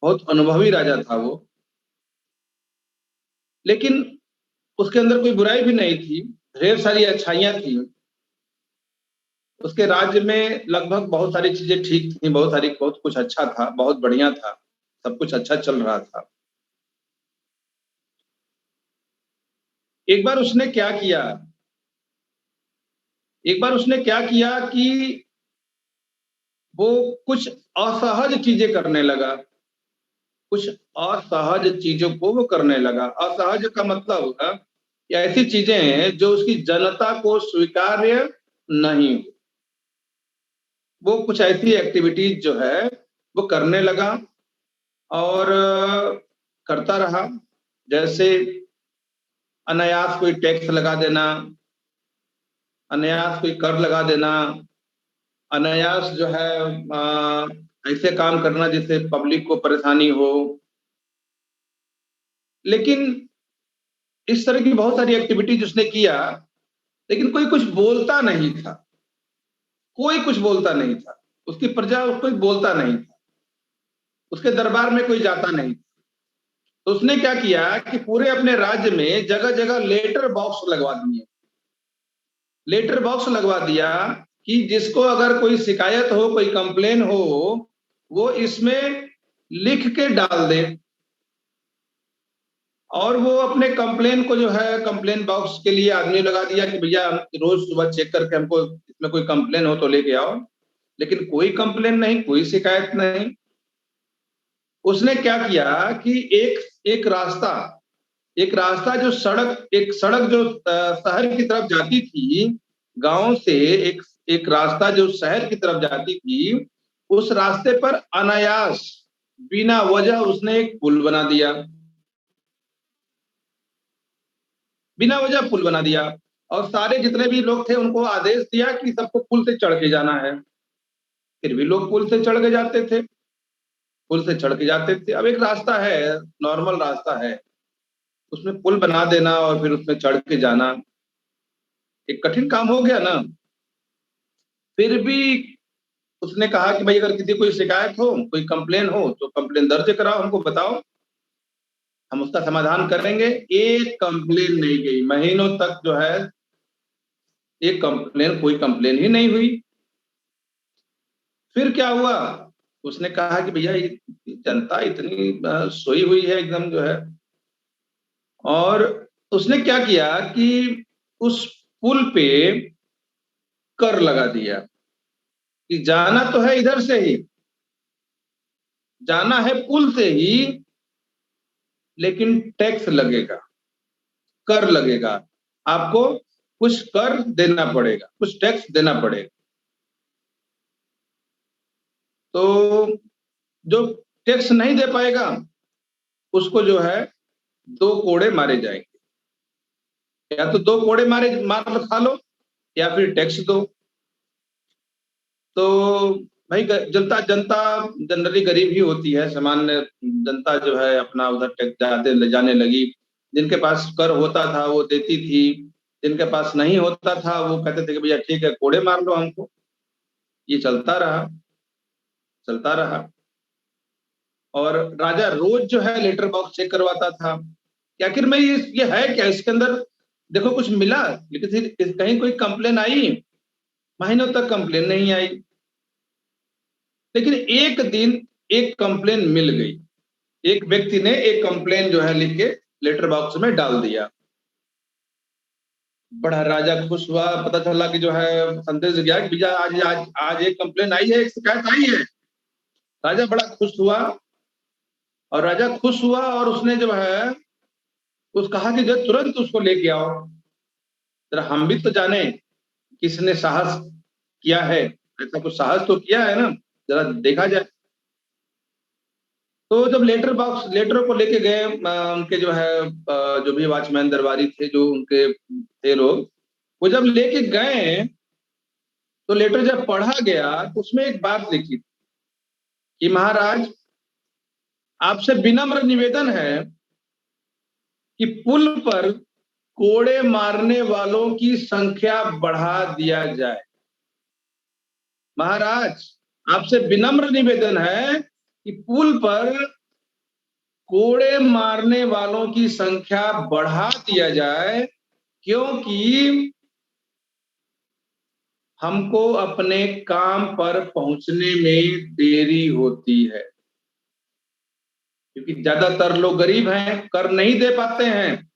बहुत अनुभवी राजा था वो, लेकिन उसके अंदर कोई बुराई भी नहीं थी, ढेर सारी अच्छाइयां थी। उसके राज्य में लगभग बहुत सारी चीजें ठीक थी, बहुत कुछ अच्छा था, बहुत बढ़िया था, सब कुछ अच्छा चल रहा था। एक बार उसने क्या किया, एक बार उसने क्या किया कि वो कुछ असहज चीजें करने लगा, कुछ असहज चीजों को वो करने लगा। असहज का मतलब होगा कि ऐसी चीजें हैं जो उसकी जनता को स्वीकार्य नहीं हो। वो कुछ ऐसी एक्टिविटीज जो है वो करने लगा और करता रहा। जैसे अनायास कोई टैक्स लगा देना, अनायास कोई कर लगा देना, अनायास जो है ऐसे काम करना जिससे पब्लिक को परेशानी हो। लेकिन इस तरह की बहुत सारी एक्टिविटीज उसने किया, लेकिन कोई कुछ बोलता नहीं था, कोई कुछ बोलता नहीं था, उसकी प्रजा कोई बोलता नहीं था, उसके दरबार में कोई जाता नहीं। तो उसने क्या किया कि पूरे अपने राज्य में जगह जगह लेटर बॉक्स लगवा दिए, लेटर बॉक्स लगवा दिया कि जिसको अगर कोई शिकायत हो, कोई कंप्लेन हो, वो इसमें लिख के डाल दे। और वो अपने कंप्लेन को जो है कंप्लेन बॉक्स के लिए आदमी लगा दिया कि भैया रोज सुबह चेक करके हमको इसमें कोई कंप्लेन हो तो लेके आओ। लेकिन कोई कंप्लेन नहीं, कोई शिकायत नहीं। उसने क्या किया कि एक रास्ता, एक रास्ता जो सड़क, एक सड़क जो शहर की तरफ जाती थी, गांव से एक एक रास्ता जो शहर की तरफ जाती थी, उस रास्ते पर अनायास बिना वजह उसने एक पुल बना दिया, बिना वजह पुल बना दिया। और सारे जितने भी लोग थे उनको आदेश दिया कि सबको पुल से चढ़ के जाना है। फिर भी लोग पुल से चढ़ के जाते थे, पुल से चढ़ के जाते थे। अब एक रास्ता है, नॉर्मल रास्ता है, उसमें पुल बना देना और फिर उसमें चढ़ के जाना एक कठिन काम हो गया ना। फिर भी उसने कहा कि भाई अगर किसी कोई शिकायत हो, कोई कंप्लेन हो तो कंप्लेन दर्ज कराओ, हमको बताओ, हम उसका समाधान करेंगे। एक कंप्लेन नहीं गई, महीनों तक जो है एक कंप्लेन, कोई कंप्लेन ही नहीं हुई। फिर क्या हुआ, उसने कहा कि भैया ये जनता इतनी सोई हुई है एकदम जो है। और उसने क्या किया कि उस पुल पे कर लगा दिया कि जाना तो है इधर से ही, जाना है पुल से ही, लेकिन टैक्स लगेगा, कर लगेगा, आपको कुछ कर देना पड़ेगा, कुछ टैक्स देना पड़ेगा। तो जो टैक्स नहीं दे पाएगा उसको जो है 2 कोड़े मारे जाएंगे, या तो 2 कोड़े मार खा लो या फिर टैक्स दो। तो भाई जनता जनता जनरली गरीब ही होती है, सामान्य जनता जो है अपना उधर टैक्स जाते ले जाने लगी। जिनके पास कर होता था वो देती थी, जिनके पास नहीं होता था वो कहते थे कि भैया ठीक है कोड़े मार लो हमको। ये चलता रहा, चलता रहा। और राजा रोज जो है लेटर बॉक्स चेक करवाता था कि आखिर में ये है क्या इसके अंदर, देखो कुछ मिला, लेकिन फिर कहीं कोई कंप्लेन आई, महीनों तक कंप्लेन नहीं आई। लेकिन एक दिन एक कंप्लेन मिल गई, एक व्यक्ति ने एक कंप्लेन जो है लिख के लेटर बॉक्स में डाल दिया। बड़ा राजा खुश हुआ, पता चला कि जो है संदेश गया कि भैया आज आज आज एक कंप्लेन आई है, एक शिकायत आई है। राजा बड़ा खुश हुआ, और राजा खुश हुआ और उसने जो है उस कहा कि जो तुरंत उसको लेके आओ, जरा हम भी तो जाने किसने साहस किया है, ऐसा कुछ साहस तो किया है ना, जरा देखा जाए। तो जब लेटर बॉक्स लेटरों को लेके गए उनके जो है जो भी वॉचमैन दरबारी थे, जो उनके थे लोग, वो जब लेके गए तो लेटर जब पढ़ा गया तो उसमें एक बात लिखी थी कि महाराज आपसे विनम्र निवेदन है कि पुल पर कोड़े मारने वालों की संख्या बढ़ा दिया जाए। महाराज आपसे विनम्र निवेदन है कि पुल पर कोड़े मारने वालों की संख्या बढ़ा दिया जाए, क्योंकि हमको अपने काम पर पहुंचने में देरी होती है। क्योंकि ज्यादातर लोग गरीब हैं, कर नहीं दे पाते हैं,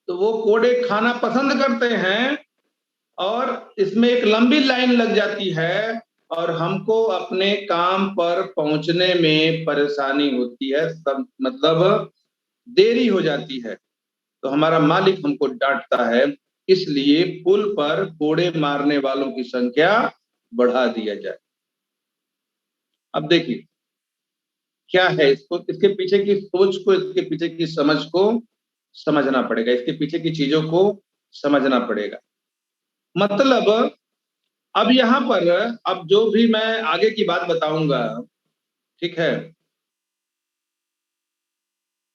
तो वो कोड़े खाना पसंद करते हैं और इसमें एक लंबी लाइन लग जाती है और हमको अपने काम पर पहुंचने में परेशानी होती है, सब मतलब देरी हो जाती है। तो हमारा मालिक हमको डांटता है, इसलिए पुल पर कोड़े मारने वालों की संख्या बढ़ा दिया जाए। अब देखिए क्या है, इसको, इसके पीछे की सोच को, इसके पीछे की समझ को समझना पड़ेगा, इसके पीछे की चीजों को समझना पड़ेगा। मतलब अब यहाँ पर, अब जो भी मैं आगे की बात बताऊंगा, ठीक है,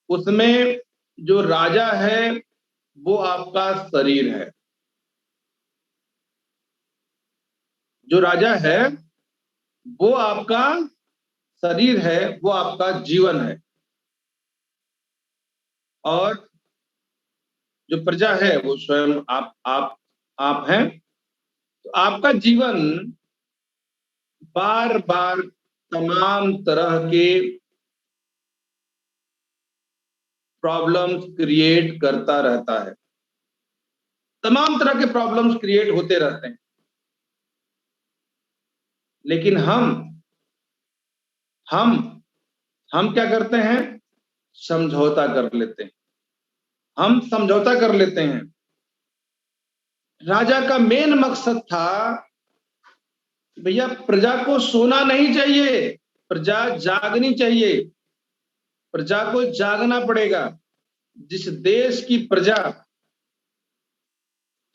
उसमें जो राजा है वो आपका शरीर है, जो राजा है वो आपका शरीर है, वो आपका जीवन है। और जो प्रजा है वो स्वयं आप हैं। तो आपका जीवन बार बार तमाम तरह के प्रॉब्लम्स क्रिएट करता रहता है, तमाम तरह के प्रॉब्लम्स क्रिएट होते रहते हैं। लेकिन हम हम क्या करते हैं, समझौता कर लेते हैं, हम समझौता कर लेते हैं। राजा का मेन मकसद था, भैया प्रजा को सोना नहीं चाहिए, प्रजा जागनी चाहिए, प्रजा को जागना पड़ेगा। जिस देश की प्रजा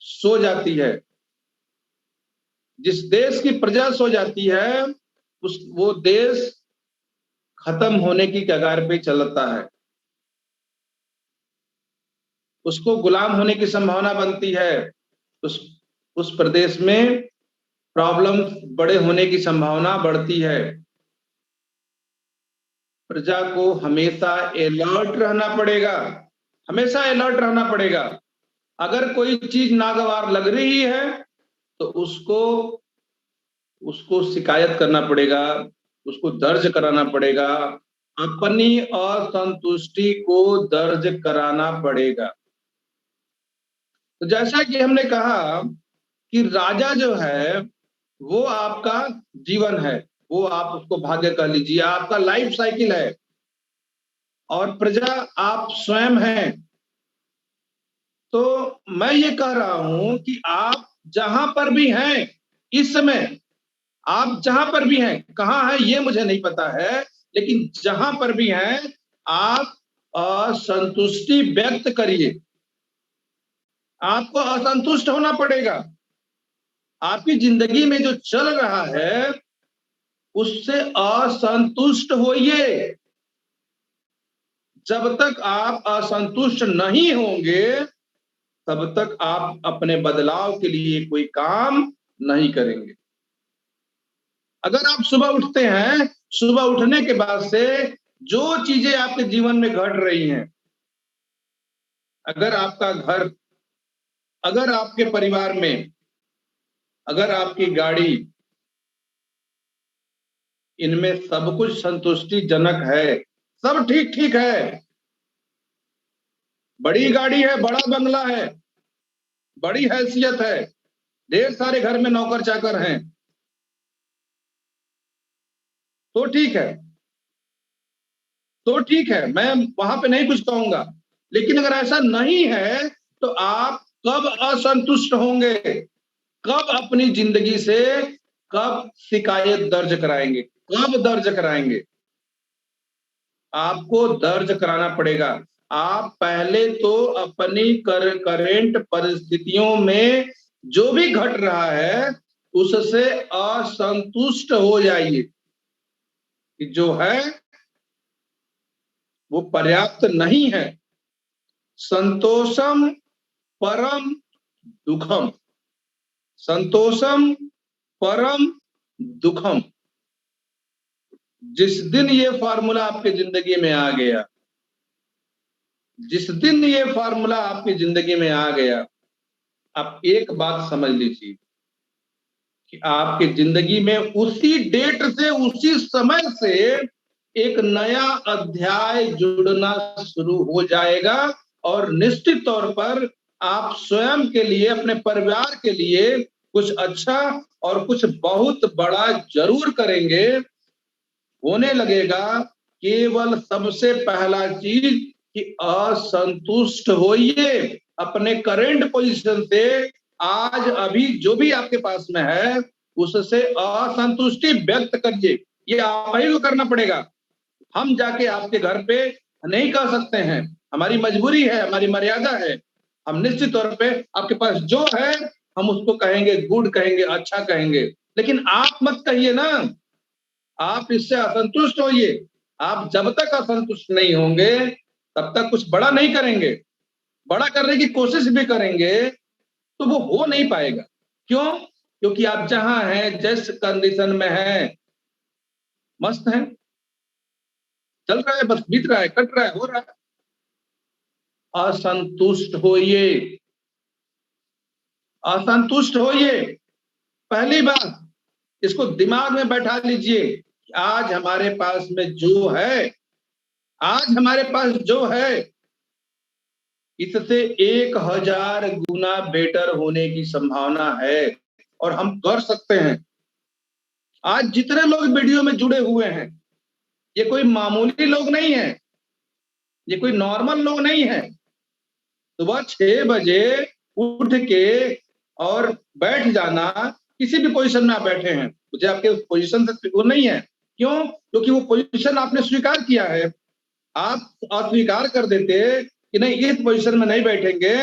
सो जाती है, जिस देश की प्रजा सो जाती है, उस वो देश खत्म होने की कगार पे चलता है, उसको गुलाम होने की संभावना बनती है, उस उस प्रदेश में प्रॉब्लम बड़े होने की संभावना बढ़ती है। प्रजा को हमेशा अलर्ट रहना पड़ेगा, हमेशा अलर्ट रहना पड़ेगा। अगर कोई चीज नागवार लग रही है तो उसको उसको शिकायत करना पड़ेगा, उसको दर्ज कराना पड़ेगा, अपनी असंतुष्टि को दर्ज कराना पड़ेगा। तो जैसा कि हमने कहा कि राजा जो है वो आपका जीवन है, वो आप उसको भाग्य कह लीजिए, आपका लाइफ साइकिल है, और प्रजा आप स्वयं हैं। तो मैं ये कह रहा हूं कि आप जहां पर भी हैं इस समय, आप जहां पर भी हैं, कहाँ हैं ये मुझे नहीं पता है, लेकिन जहां पर भी हैं आप असंतुष्टि व्यक्त करिए। आपको असंतुष्ट होना पड़ेगा। आपकी जिंदगी में जो चल रहा है उससे असंतुष्ट होइए। जब तक आप असंतुष्ट नहीं होंगे तब तक आप अपने बदलाव के लिए कोई काम नहीं करेंगे। अगर आप सुबह उठते हैं, सुबह उठने के बाद से जो चीजें आपके जीवन में घट रही हैं, अगर आपका घर, अगर आपके परिवार में, अगर आपकी गाड़ी, इनमें सब कुछ संतुष्टिजनक है, सब ठीक ठीक है, बड़ी गाड़ी है, बड़ा बंगला है, बड़ी हैसियत है, ढेर सारे घर में नौकर चाकर हैं, तो ठीक है, तो ठीक है, मैं वहां पे नहीं कुछ कहूंगा। लेकिन अगर ऐसा नहीं है तो आप कब असंतुष्ट होंगे, कब अपनी जिंदगी से, कब शिकायत दर्ज कराएंगे, कब दर्ज कराएंगे? आपको दर्ज कराना पड़ेगा। आप पहले तो अपनी करेंट परिस्थितियों में जो भी घट रहा है उससे असंतुष्ट हो जाइए कि जो है वो पर्याप्त नहीं है। संतोषम परम दुखम, संतोषम परम दुखम। जिस दिन ये फार्मूला आपकी जिंदगी में आ गया, जिस दिन ये फार्मूला आपकी जिंदगी में आ गया, आप एक बात समझ लीजिए कि आपकी जिंदगी में उसी डेट से, उसी समय से एक नया अध्याय जुड़ना शुरू हो जाएगा। और निश्चित तौर पर आप स्वयं के लिए, अपने परिवार के लिए कुछ अच्छा और कुछ बहुत बड़ा जरूर करेंगे। होने लगेगा केवल सबसे पहला चीज कि असंतुष्ट होइए अपने करंट पोजीशन से। आज अभी जो भी आपके पास में है उससे असंतुष्टि व्यक्त करिए। ये आप ही को करना पड़ेगा। हम जाके आपके घर पे नहीं कह सकते हैं, हमारी मजबूरी है, हमारी मर्यादा है। हम निश्चित तौर पे आपके पास जो है हम उसको कहेंगे, गुड कहेंगे, अच्छा कहेंगे। लेकिन आप मत कहिए ना, आप इससे असंतुष्ट होइए। आप जब तक असंतुष्ट नहीं होंगे तब तक कुछ बड़ा नहीं करेंगे। बड़ा करने की कोशिश भी करेंगे तो वो हो नहीं पाएगा। क्यों? क्योंकि आप जहां हैं, जिस कंडीशन में हैं, मस्त हैं, चल रहा है, बस बीत रहा है, कट रहा है, हो रहा है। असंतुष्ट होइए, असंतुष्ट होइए। पहली बात इसको दिमाग में बैठा लीजिए। आज हमारे पास में जो है, आज हमारे पास जो है, इससे 1000 गुना बेटर होने की संभावना है और हम कर सकते हैं। आज जितने लोग वीडियो में जुड़े हुए हैं, ये कोई मामूली लोग नहीं है, ये कोई नॉर्मल लोग नहीं है। सुबह 6 बजे उठ के और बैठ जाना, किसी भी पोजीशन में आप बैठे हैं, मुझे आपके उस पोजीशन से वो नहीं है। क्यों? क्योंकि वो पोजीशन आपने स्वीकार किया है। आप अस्वीकार कर देते कि नहीं, इस पोजीशन में नहीं बैठेंगे,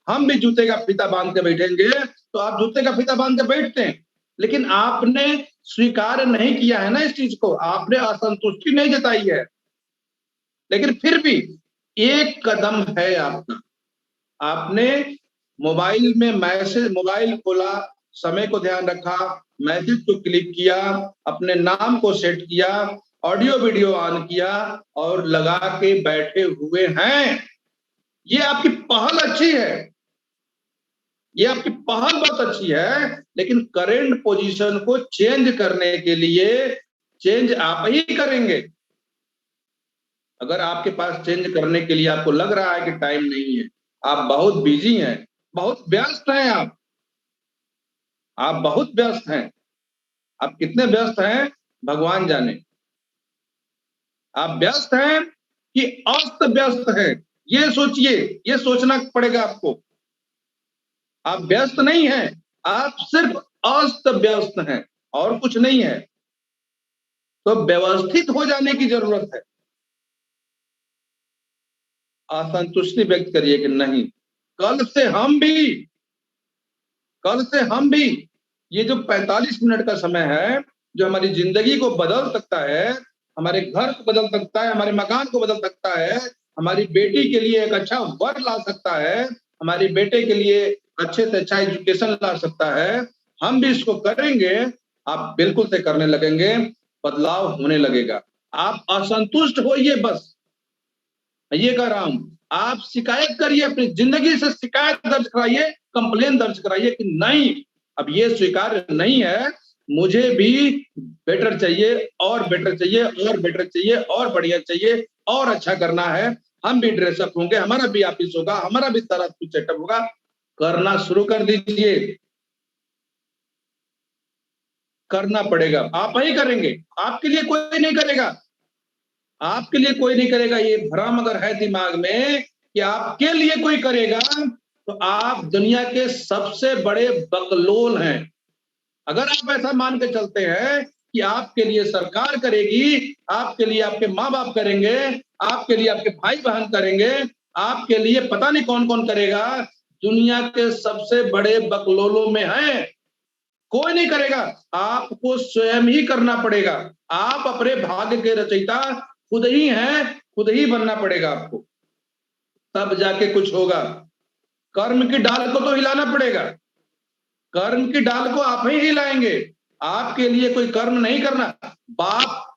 हम भी जूते का फीता बांध के बैठेंगे, तो आप जूते का फीता बांध के बैठते हैं। लेकिन आपने स्वीकार नहीं किया है ना इस चीज को, आपने असंतुष्टि नहीं जताई है। लेकिन फिर भी एक कदम है आपका। आपने मोबाइल में मैसेज, मोबाइल खोला, समय को ध्यान रखा, मैसेज को क्लिक किया, अपने नाम को सेट किया, ऑडियो वीडियो ऑन किया और लगा के बैठे हुए हैं। ये आपकी पहल अच्छी है, ये आपकी पहल बहुत अच्छी है। लेकिन करंट पोजीशन को चेंज करने के लिए चेंज आप ही करेंगे। अगर आपके पास चेंज करने के लिए आपको लग रहा है कि टाइम नहीं है, आप बहुत बिजी हैं, बहुत व्यस्त हैं, आप बहुत व्यस्त हैं। आप कितने व्यस्त हैं भगवान जाने। आप व्यस्त हैं कि अस्त व्यस्त हैं, ये सोचिए, ये सोचना पड़ेगा आपको। आप व्यस्त नहीं हैं, आप सिर्फ अस्त व्यस्त हैं और कुछ नहीं है। तो व्यवस्थित हो जाने की जरूरत है। असंतुष्टि व्यक्त करिए कि नहीं, कल से हम भी, कल से हम भी, ये जो 45 मिनट का समय है जो हमारी जिंदगी को बदल सकता है, हमारे घर को बदल सकता है, हमारे मकान को बदल सकता है, हमारी बेटी के लिए एक अच्छा वर ला सकता है, हमारे बेटे के लिए अच्छे से अच्छा एजुकेशन ला सकता है, हम भी इसको करेंगे। आप बिल्कुल से करने लगेंगे, बदलाव होने लगेगा। आप असंतुष्ट होइए बस, ये कह रहा हूं। आप शिकायत करिए, अपनी जिंदगी से शिकायत दर्ज कराइए, कंप्लेन दर्ज कराइए कि नहीं, अब ये स्वीकार नहीं है, मुझे भी बेटर चाहिए और बेटर चाहिए और बेटर चाहिए और बढ़िया चाहिए और अच्छा करना है। हम भी ड्रेसअप होंगे, हमारा भी ऑफिस होगा, हमारा भी सारा कुछ सेटअप होगा। करना शुरू कर दीजिए, करना पड़ेगा, आप ही करेंगे, आपके लिए कोई नहीं करेगा। आपके लिए कोई नहीं करेगा। ये भ्रम अगर है दिमाग में कि आपके लिए कोई करेगा, तो आप दुनिया के सबसे बड़े बकलोल हैं। अगर आप ऐसा मान के चलते हैं कि आपके लिए सरकार करेगी, आपके लिए आपके माँ बाप करेंगे, आपके लिए आपके भाई बहन करेंगे, आपके लिए पता नहीं कौन कौन करेगा, दुनिया के सबसे बड़े बकलोलों में है। कोई नहीं करेगा, आपको स्वयं ही करना पड़ेगा। आप अपने भाग्य के रचयिता खुद ही हैं, खुद ही बनना पड़ेगा आपको, तब जाके कुछ होगा। कर्म की डाल को तो हिलाना पड़ेगा, कर्म की डाल को आप ही हिलाएंगे। आपके लिए कोई कर्म नहीं करना। बाप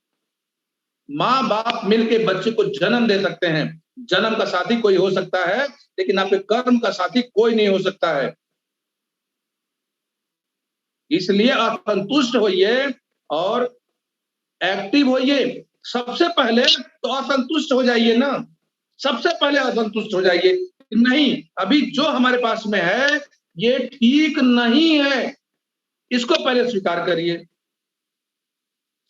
माँ बाप मिलके बच्चे को जन्म दे सकते हैं। जन्म का साथी कोई हो सकता है, लेकिन आपके कर्म का साथी कोई नहीं हो सकता है। इसलिए आप संतुष्ट होइए और एक्टिव होइए। सबसे पहले तो असंतुष्ट हो जाइए ना, सबसे पहले असंतुष्ट हो जाइए। नहीं, अभी जो हमारे पास में है ये ठीक नहीं है, इसको पहले स्वीकार करिए।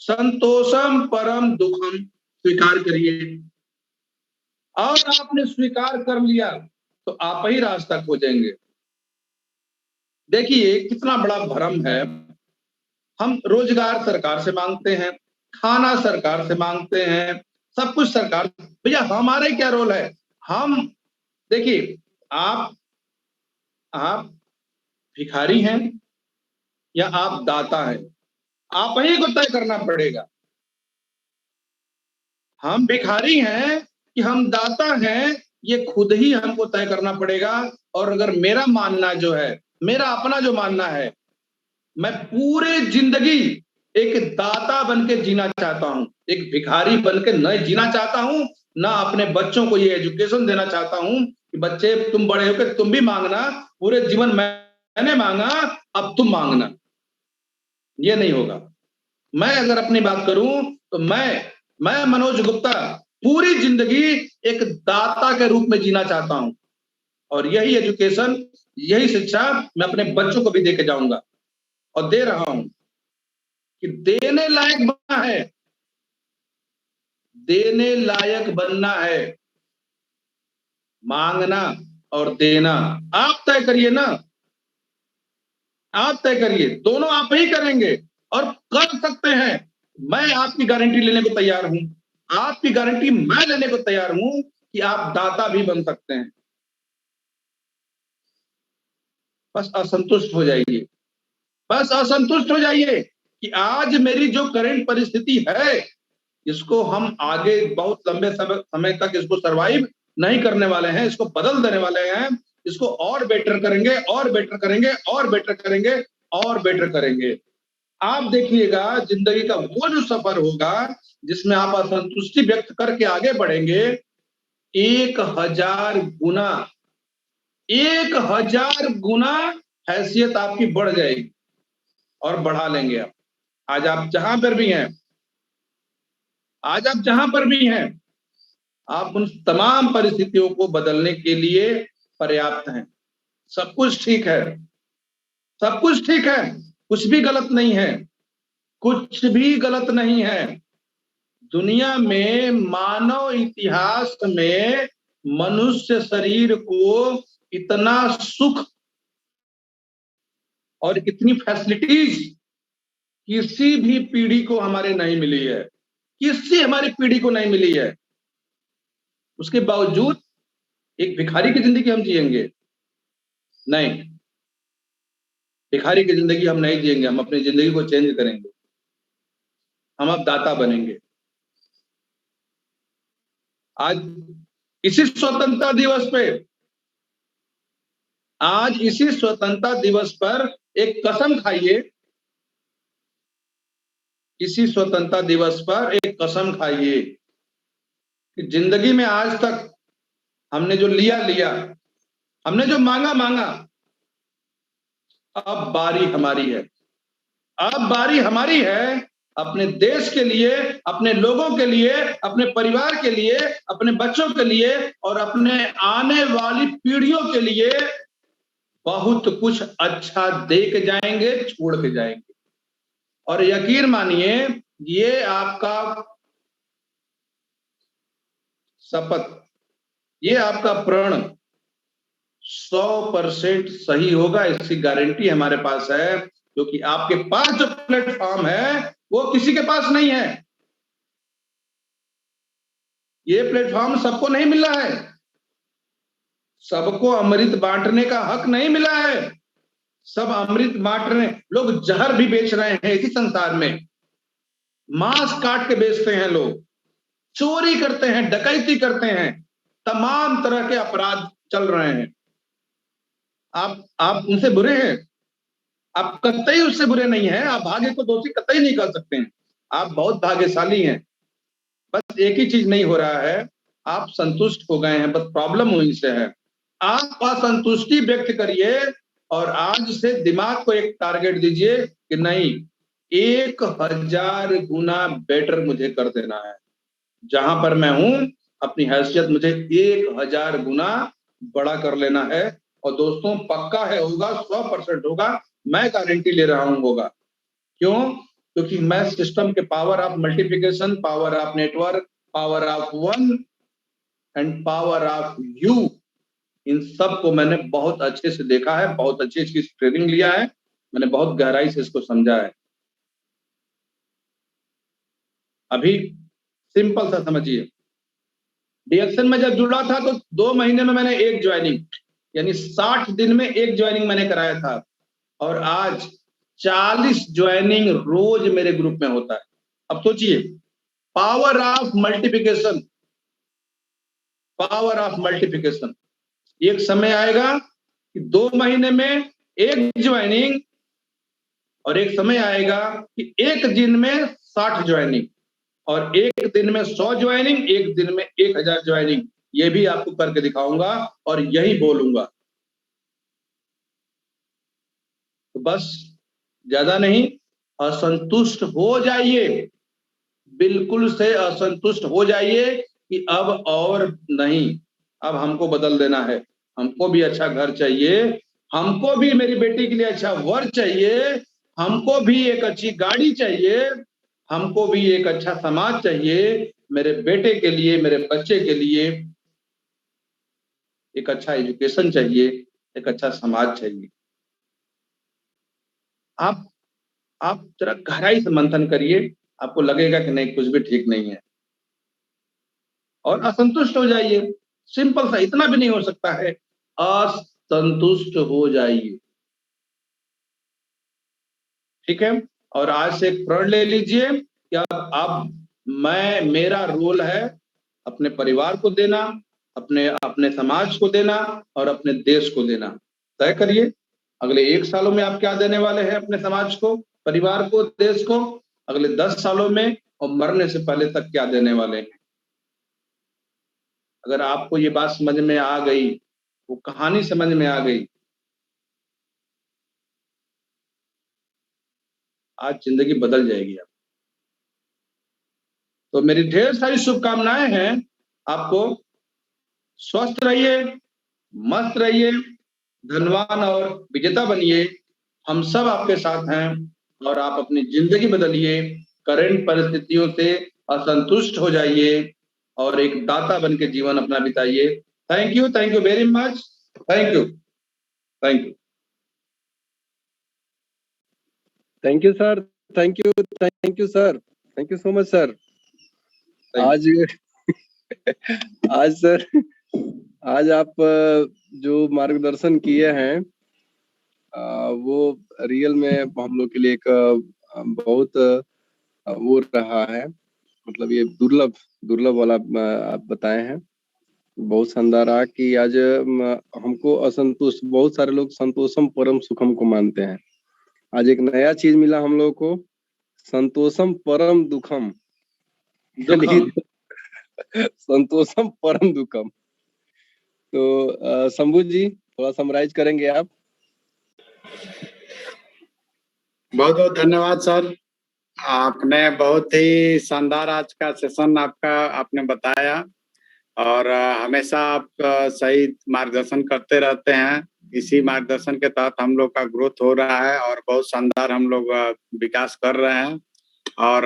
संतोषम परम दुखम, स्वीकार करिए। और आपने स्वीकार कर लिया तो आप ही रास्ता खोजेंगे। देखिए कितना बड़ा भ्रम है। हम रोजगार सरकार से मांगते हैं, खाना सरकार से मांगते हैं, सब कुछ सरकार। भैया हमारे क्या रोल है? हम देखिए, आप भिखारी हैं या आप दाता हैं, आप ही को तय करना पड़ेगा। हम भिखारी हैं कि हम दाता हैं, ये खुद ही हमको तय करना पड़ेगा। और अगर मेरा मानना जो है, मेरा अपना जो मानना है, मैं पूरे जिंदगी एक दाता बन के जीना चाहता हूं, एक भिखारी बन के न जीना चाहता हूं। ना अपने बच्चों को ये एजुकेशन देना चाहता हूं कि बच्चे तुम बड़े होकर तुम भी मांगना, पूरे जीवन मैंने मांगा अब तुम मांगना। ये नहीं होगा। मैं अगर अपनी बात करूं तो मैं मनोज गुप्ता पूरी जिंदगी एक दाता के रूप में जीना चाहता हूं। और यही एजुकेशन, यही शिक्षा मैं अपने बच्चों को भी दे के जाऊंगा और दे रहा हूं कि देने लायक बनना है, देने लायक बनना है। मांगना और देना आप तय करिए ना, आप तय करिए, दोनों आप ही करेंगे और कर सकते हैं। मैं आपकी गारंटी लेने को तैयार हूं, आपकी गारंटी मैं लेने को तैयार हूं कि आप दाता भी बन सकते हैं। बस असंतुष्ट हो जाइए, बस असंतुष्ट हो जाइए कि आज मेरी जो करंट परिस्थिति है इसको हम आगे बहुत लंबे समय तक इसको सरवाइव नहीं करने वाले हैं, इसको बदल देने वाले हैं, इसको और बेटर करेंगे और बेटर करेंगे और बेटर करेंगे और बेटर करेंगे। आप देखिएगा जिंदगी का वो जो सफर होगा जिसमें आप असंतुष्टि व्यक्त करके आगे बढ़ेंगे, 1000 गुना, 1000 गुना हैसियत आपकी बढ़ जाएगी और बढ़ा लेंगे आप। आज आप जहां पर भी हैं, आज आप जहां पर भी हैं, आप उन तमाम परिस्थितियों को बदलने के लिए पर्याप्त हैं। सब कुछ ठीक है, सब कुछ ठीक है, कुछ भी गलत नहीं है, कुछ भी गलत नहीं है। दुनिया में मानव इतिहास में मनुष्य शरीर को इतना सुख और इतनी फैसिलिटीज किसी भी पीढ़ी को हमारे नहीं मिली है, किसी हमारी पीढ़ी को नहीं मिली है। उसके बावजूद एक भिखारी की जिंदगी हम जिएंगे? नहीं, भिखारी की जिंदगी हम नहीं जिएंगे, हम अपनी जिंदगी को चेंज करेंगे, हम अब दाता बनेंगे। आज इसी स्वतंत्रता दिवस पे, आज इसी स्वतंत्रता दिवस पर एक कसम खाइए, इसी स्वतंत्रता दिवस पर एक कसम खाइए कि जिंदगी में आज तक हमने जो लिया लिया, हमने जो मांगा मांगा, अब बारी हमारी है, अब बारी हमारी है अपने देश के लिए, अपने लोगों के लिए, अपने परिवार के लिए, अपने बच्चों के लिए और अपने आने वाली पीढ़ियों के लिए बहुत कुछ अच्छा दे के जाएंगे, छोड़ के जाएंगे। और यकीन मानिए ये आपका शपथ, ये आपका प्रण 100% सही होगा, इसकी गारंटी हमारे पास है। क्योंकि आपके पास जो प्लेटफॉर्म है वो किसी के पास नहीं है। ये प्लेटफॉर्म सबको नहीं मिला है, सबको अमृत बांटने का हक नहीं मिला है। सब अमृत बांट रहे, लोग जहर भी बेच रहे हैं इसी संसार में, मांस काट के बेचते हैं लोग, चोरी करते हैं, डकैती करते हैं, तमाम तरह के अपराध चल रहे हैं। आप उनसे बुरे हैं? आप कतई उससे बुरे नहीं हैं, आप भाग्य को दोषी कतई नहीं कर सकते हैं। आप बहुत भाग्यशाली हैं। बस एक ही चीज नहीं हो रहा है, आप संतुष्ट हो गए हैं, बस प्रॉब्लम वहीं से है। आप असंतुष्टि व्यक्त करिए और आज से दिमाग को एक टारगेट दीजिए कि नहीं, 1000 गुना बेटर मुझे कर देना है। जहां पर मैं हूं, अपनी हैसियत मुझे 1000 गुना बड़ा कर लेना है। और दोस्तों पक्का है होगा, 100% होगा, मैं गारंटी ले रहा हूं होगा। क्यों? क्योंकि मैं सिस्टम के power of multiplication, power of network, power of one and power of you, इन सब को मैंने बहुत अच्छे से देखा है, बहुत अच्छी इसकी ट्रेनिंग लिया है, मैंने बहुत गहराई से इसको समझा है। अभी सिंपल सा समझिए, डीएक्शन में जब जुड़ा था तो 2 महीने में मैंने एक ज्वाइनिंग, यानी 60 दिन में एक ज्वाइनिंग मैंने कराया था। और आज 40 ज्वाइनिंग रोज मेरे ग्रुप में होता है। अब सोचिए, power of multiplication, power of multiplication. एक समय आएगा कि 2 महीने में एक ज्वाइनिंग, और एक समय आएगा कि एक दिन में 60 ज्वाइनिंग, और एक दिन में 100 ज्वाइनिंग, एक दिन में 1000 ज्वाइनिंग। ये भी आपको करके दिखाऊंगा और यही बोलूंगा। तो बस ज्यादा नहीं, असंतुष्ट हो जाइए, बिल्कुल से असंतुष्ट हो जाइए कि अब और नहीं, अब हमको बदल देना है। हमको भी अच्छा घर चाहिए, हमको भी मेरी बेटी के लिए अच्छा वर चाहिए, हमको भी एक अच्छी गाड़ी चाहिए, हमको भी एक अच्छा समाज चाहिए, मेरे बेटे के लिए, मेरे बच्चे के लिए एक अच्छा एजुकेशन चाहिए, एक अच्छा समाज चाहिए। आप आप जरा गहराई से मंथन करिए, आपको लगेगा कि नहीं, कुछ भी ठीक नहीं है, और असंतुष्ट हो जाइए। सिंपल सा, इतना भी नहीं हो सकता है, असंतुष्ट हो जाइए। ठीक है? और आज से एक प्रण ले लीजिए कि अब मैं, मेरा रोल है अपने परिवार को देना, अपने अपने समाज को देना और अपने देश को देना। तय करिए अगले 1 सालों में आप क्या देने वाले हैं अपने समाज को, परिवार को, देश को, अगले 10 सालों में, और मरने से पहले तक क्या देने वाले हैं। अगर आपको ये बात समझ में आ गई, वो कहानी समझ में आ गई, आज जिंदगी बदल जाएगी। आप तो मेरी ढेर सारी शुभकामनाएं हैं आपको। स्वस्थ रहिए, मस्त रहिए, धनवान और विजेता बनिए। हम सब आपके साथ हैं, और आप अपनी जिंदगी बदलिए, करंट परिस्थितियों से असंतुष्ट हो जाइए और एक दाता बन के जीवन अपना बिताइए। Thank you very much. Thank you, thank you. Thank you sir, thank you sir, thank you so much sir. आज आज सर, आज आप जो मार्गदर्शन किए हैं वो रियल में हम लोग के लिए एक बहुत वो रहा है, मतलब ये दुर्लभ वाला आप बताए हैं। बहुत शानदार रहा कि आज हमको असंतोष, बहुत सारे लोग संतोषम परम सुखम को मानते हैं। आज एक नया चीज मिला हम लोग को, संतोषम परम दुखम। संतोषम परम दुखम। तो शंभू जी थोड़ा समराइज करेंगे आप? बहुत बहुत धन्यवाद सर, आपने बहुत ही शानदार आज का सेशन आपने बताया, और हमेशा आप सही मार्गदर्शन करते रहते हैं। इसी मार्गदर्शन के तहत हम लोग का ग्रोथ हो रहा है और बहुत शानदार हम लोग विकास कर रहे हैं। और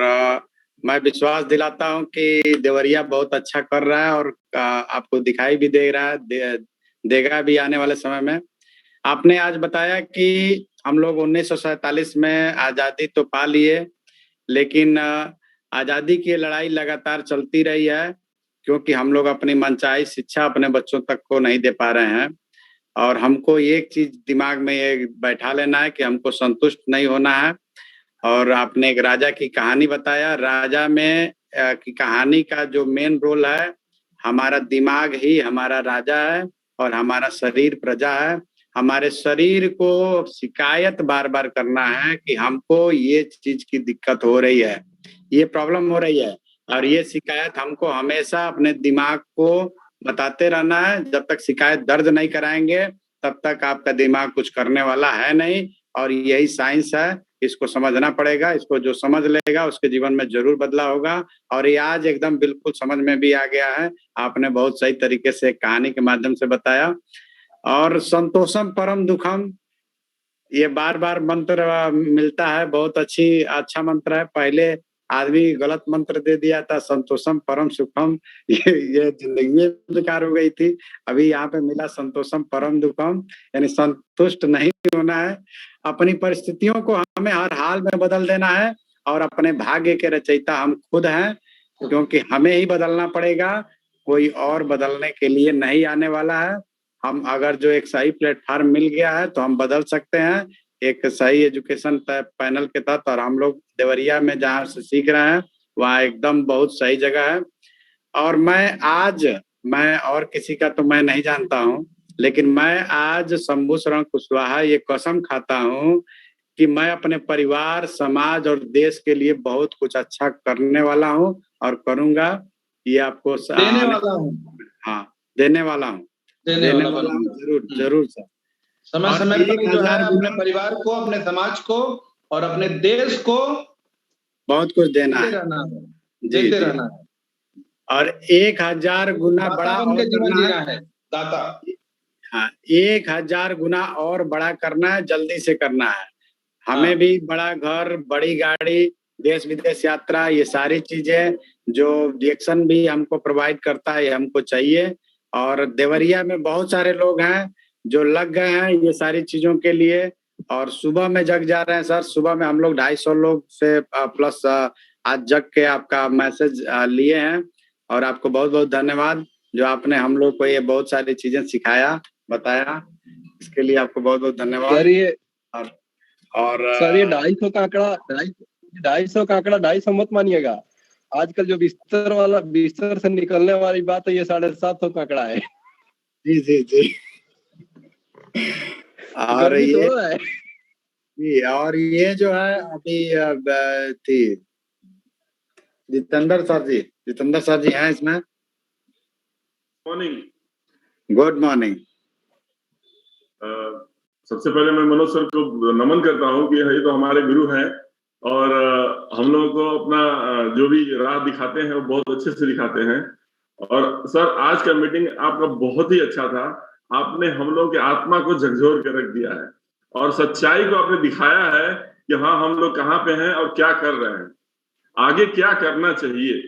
मैं विश्वास दिलाता हूं कि देवरिया बहुत अच्छा कर रहा है, और आपको दिखाई भी दे रहा है, देगा भी आने वाले समय में। आपने आज बताया कि हम लोग 1947 में आज़ादी तो पा लिए, लेकिन आज़ादी की लड़ाई लगातार चलती रही है, क्योंकि हम लोग अपनी मनचाही शिक्षा अपने बच्चों तक को नहीं दे पा रहे हैं। और हमको एक चीज दिमाग में ये बैठा लेना है कि हमको संतुष्ट नहीं होना है। और आपने एक राजा की कहानी बताया, राजा में की कहानी का जो मेन रोल है, हमारा दिमाग ही हमारा राजा है और हमारा शरीर प्रजा है। हमारे शरीर को शिकायत बार बार करना है कि हमको ये चीज की दिक्कत हो रही है, ये प्रॉब्लम हो रही है, और ये शिकायत हमको हमेशा अपने दिमाग को बताते रहना है। जब तक शिकायत दर्ज नहीं कराएंगे तब तक आपका दिमाग कुछ करने वाला है नहीं। और यही साइंस है, इसको समझना पड़ेगा। इसको जो समझ लेगा उसके जीवन में जरूर बदलाव होगा। और ये आज एकदम बिल्कुल समझ में भी आ गया है। आपने बहुत सही तरीके से कहानी के माध्यम से बताया। और संतोषम परम दुखम, ये बार बार मंत्र मिलता है, बहुत अच्छा मंत्र है। पहले आदमी गलत मंत्र दे दिया था, संतोषम परम सुखम, ये जिंदगी में बेकार हो गई थी। अभी यहाँ पे मिला संतोषम परम दुखम, यानी संतुष्ट नहीं होना है। अपनी परिस्थितियों को हमें हर हाल में बदल देना है। और अपने भाग्य के रचयिता हम खुद हैं, क्योंकि हमें ही बदलना पड़ेगा, कोई और बदलने के लिए नहीं आने वाला है। हम अगर जो एक सही प्लेटफॉर्म मिल गया है तो हम बदल सकते हैं एक सही एजुकेशन पैनल के तहत। और हम लोग देवरिया में जहाँ से सीख रहे हैं वहाँ एकदम बहुत सही जगह है। और मैं और किसी का तो मैं नहीं जानता हूँ, लेकिन मैं आज शंभू शरण कुशवाहा ये कसम खाता हूँ कि मैं अपने परिवार, समाज और देश के लिए बहुत कुछ अच्छा करने वाला हूँ और करूंगा। ये आपको देने वाला हूँ। हाँ, देने वाला हूँ, देने वाला हूँ। जरूर जरूर सर। समय समय पर जो है अपने परिवार को, अपने समाज को और अपने देश को बहुत कुछ देना देते रहना है, देते रहना है। और 1000 गुना बड़ा बन के जीवन करना जीना है, दाता। हाँ, 1000 गुना और बड़ा करना है, जल्दी से करना है। हमें भी बड़ा घर, बड़ी गाड़ी, देश विदेश यात्रा, ये सारी चीजें जो रिएक्शन भी हमको प्रोवाइड करता है, ये हमको चाहिए। और देवरिया में बहुत सारे लोग हैं जो लग गए हैं ये सारी चीजों के लिए। और सुबह में जग जा रहे हैं सर। सुबह में हम लोग 250 लोग से प्लस आज जग के आपका मैसेज लिए हैं। और आपको बहुत बहुत धन्यवाद जो आपने हम लोग को ये बहुत सारी चीजें सिखाया, बताया। इसके लिए आपको बहुत बहुत धन्यवाद। सर ये और सर ये 250 का आंकड़ा 250 मत मानिएगा। आजकल जो बिस्तर से निकलने वाली बात है, ये 750 का आंकड़ा है। जी जी जी। और ये जो है अभी थी जितेंद्र सर जी हैं इसमें। मॉर्निंग। Good morning. सबसे पहले मैं मनोज सर को नमन करता हूँ कि ये तो हमारे गुरु हैं और हम लोगों को अपना जो भी राह दिखाते हैं वो बहुत अच्छे से दिखाते हैं। और सर आज का मीटिंग आपका बहुत ही अच्छा था। आपने हम लोग के आत्मा को झकझोर कर रख दिया है और सच्चाई को आपने दिखाया है कि हाँ हम लोग कहाँ पे हैं और क्या कर रहे हैं, आगे क्या करना चाहिए।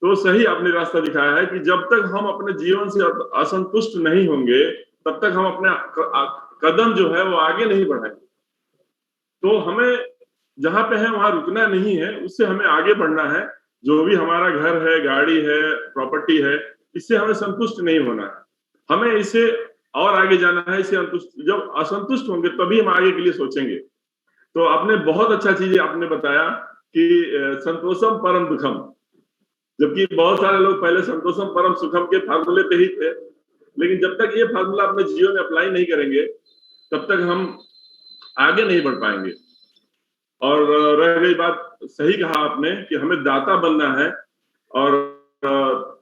तो सही आपने रास्ता दिखाया है कि जब तक हम अपने जीवन से असंतुष्ट नहीं होंगे तब तक हम अपने कदम जो है वो आगे नहीं बढ़ाएंगे। तो हमें जहां पे है वहां रुकना नहीं है, उससे हमें आगे बढ़ना है। जो भी हमारा घर है, गाड़ी है, प्रॉपर्टी है, इससे हमें संतुष्ट नहीं होना है, हमें इससे और आगे जाना है। इससे जब असंतुष्ट होंगे तभी हम आगे के लिए सोचेंगे। तो आपने बहुत अच्छा चीज आपने बताया कि संतोषम परम दुखम, जबकि बहुत सारे लोग पहले संतोषम परम सुखम के फार्मूले पे ही थे, लेकिन जब तक ये फार्मूला अपने जीवन में अप्लाई नहीं करेंगे तब तक हम आगे नहीं बढ़ पाएंगे। और रह गई बात, सही कहा आपने कि हमें दाता बनना है और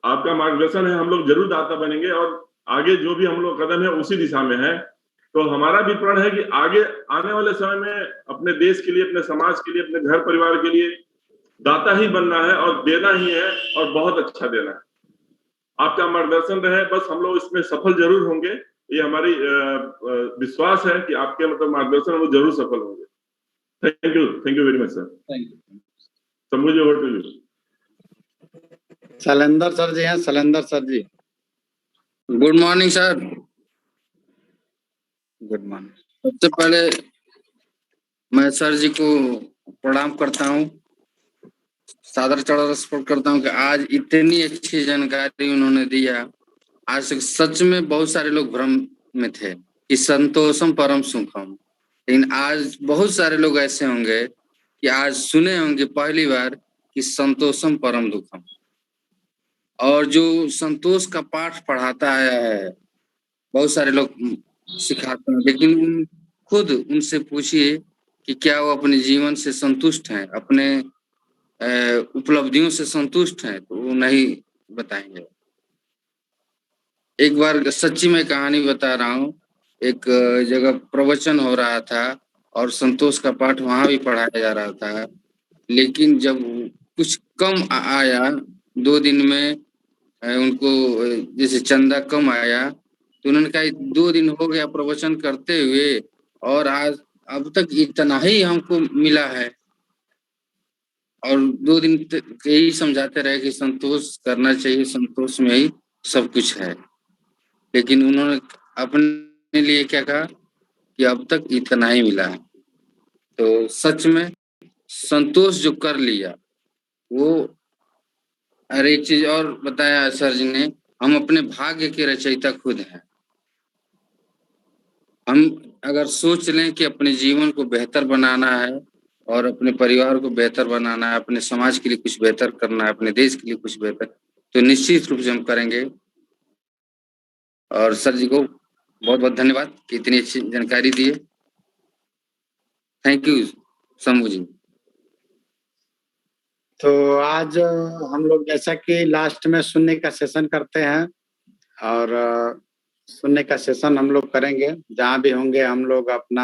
आपका मार्गदर्शन है, हम लोग जरूर दाता बनेंगे और आगे जो भी हम लोग कदम है उसी दिशा में है। तो हमारा भी प्रण है कि आगे आने वाले समय में अपने देश के लिए, अपने समाज के लिए, अपने घर परिवार के लिए दाता ही बनना है और देना ही है और बहुत अच्छा देना है। आपका मार्गदर्शन रहे, बस हम लोग इसमें सफल जरूर होंगे। ये हमारी विश्वास है कि आपके मतलब मार्गदर्शन हम जरूर सफल होंगे। Thank you very much sir. Thank you. Shambhu ji, over to you. Shailendra sir ji हैं, Shailendra sir ji. Good morning sir. Good morning. सबसे पहले मैं सर जी को प्रणाम करता हूँ, सादर चढ़ा स्पर्श करता हूँ कि आज इतनी अच्छी जानकारी उन्होंने दिया। आज सच में बहुत सारे लोग भ्रम में थे कि संतोषम परम सुखम, लेकिन आज बहुत सारे लोग ऐसे होंगे कि आज सुने होंगे पहली बार कि संतोषम परम दुखम। और जो संतोष का पाठ पढ़ाता आया है, बहुत सारे लोग सिखाते हैं, लेकिन खुद उनसे पूछिए कि क्या वो अपने जीवन से संतुष्ट हैं, अपने उपलब्धियों से संतुष्ट हैं तो वो नहीं बताएंगे। एक बार सच्ची में कहानी बता रहा हूँ। एक जगह प्रवचन हो रहा था और संतोष का पाठ वहां भी पढ़ाया जा रहा था, लेकिन जब कुछ कम आया 2 दिन में, उनको जैसे चंदा कम आया तो उन्होंने कहा 2 दिन हो गया प्रवचन करते हुए और आज अब तक इतना ही हमको मिला है। और 2 दिन तक यही समझाते रहे कि संतोष करना चाहिए, संतोष में ही सब कुछ है। लेकिन उन्होंने अपने लिए क्या कहा कि अब तक इतना ही मिला है। तो सच में संतोष जो कर लिया वो। और एक चीज और बताया सर जी ने, हम अपने भाग्य के रचयिता खुद हैं। हम अगर सोच लें कि अपने जीवन को बेहतर बनाना है और अपने परिवार को बेहतर बनाना है, अपने समाज के लिए कुछ बेहतर करना है, अपने देश के लिए कुछ बेहतर, तो निश्चित रूप से हम करेंगे। और सर जी को बहुत बहुत धन्यवाद कि इतनी अच्छी जानकारी दी है। थैंक यू शंभू जी। तो आज हम लोग जैसा कि लास्ट में सुनने का सेशन करते हैं और सुनने का सेशन हम लोग करेंगे। जहाँ भी होंगे हम लोग अपना